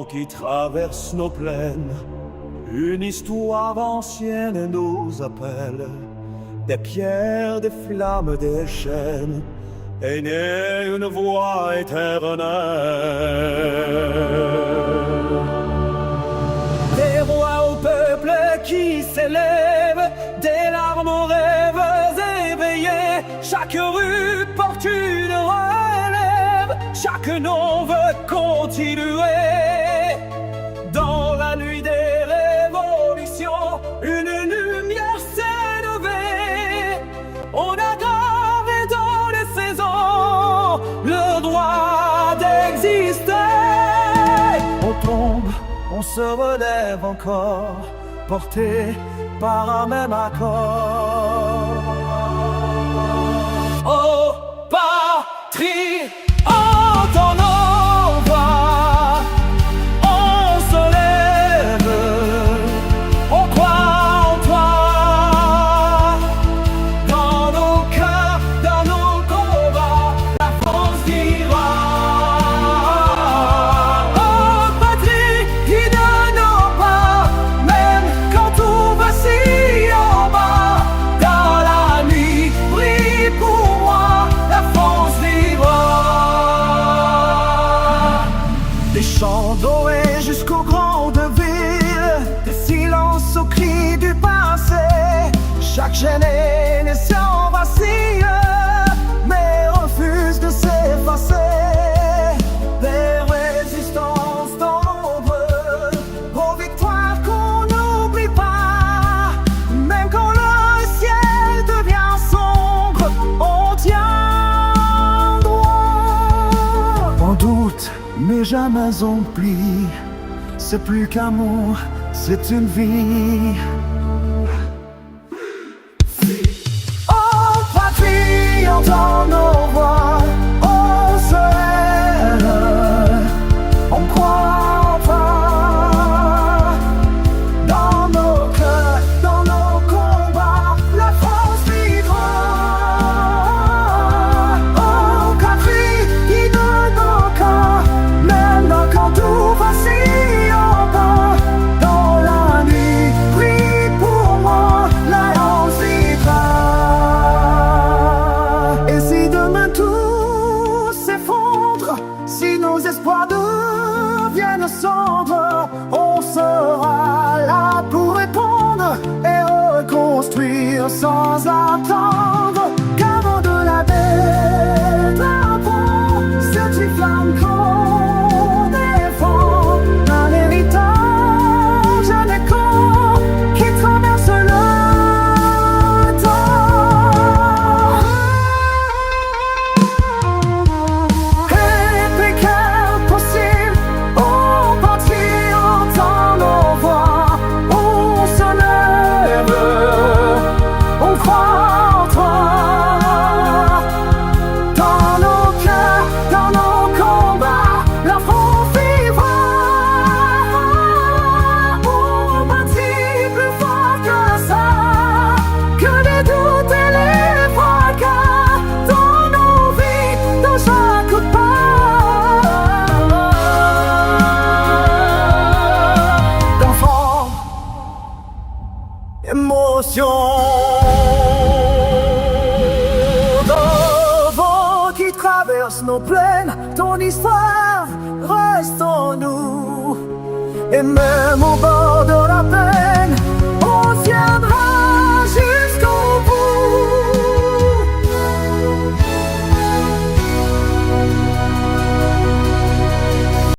vent qui traverse nos plaines, une histoire ancienne nous appelle. Des pierres, des flammes, des chaînes, est née une voix éternelle. Des rois au peuple qui s'élèvent, des larmes aux rêves éveillés. Chaque rue porte une relève, chaque nom veut continuer. Dans la nuit des révolutions, une lumière s'est levée. On a gravé dans les saisons le droit d'exister. On tombe, on se relève encore, porté par un même accord. Oh patrie, entends nos voix, on se lève, on croit en toi. Dans nos cœurs, dans nos combats, la France vivra. Oh patrie, guide nos pas, même quand tout vacille en bas. Dans la nuit, brille pour moi, la France vivra. Des chants dorés jusqu'aux grandes villes, des silences aux cris du passé. Chaque génération vacille, mais refuse de s'effacer. Des résistances dans l'ombre, aux victoires qu'on n'oublie pas. Même quand le ciel devient sombre, on tient droit. On doute, mais jamais on plie. C'est plus qu'amour, c'est une vie. Oh patrie, entends nos voix, on se lève, on croit en toi. Dans nos cœurs, dans nos combats, la France vivra. Oh patrie, guide nos corps, même quand tout vacille en bas. Dans la nuit, prie pour moi, la France vivra. Et si demain tout s'effondre, si nos espoirs deviennent cendres, on sera là pour répondre et reconstruire sans attendre. Qu'avant de la belle drapeau, cette flamme qu'on défend, un héritage, un écho qui traverse le temps. Et précaire possible, oh patrie, entends nos voix, on se lève, on croit en toi. Dans nos cœurs, dans nos combats, la France vivra. Oh patrie, plus fort que ça, que les doutes et les fracas. Dans nos vies, dans chaque pas d'enfants, émotion. Dans vent qui traverse nos plaines, ton histoire reste en nous. Et même au bord de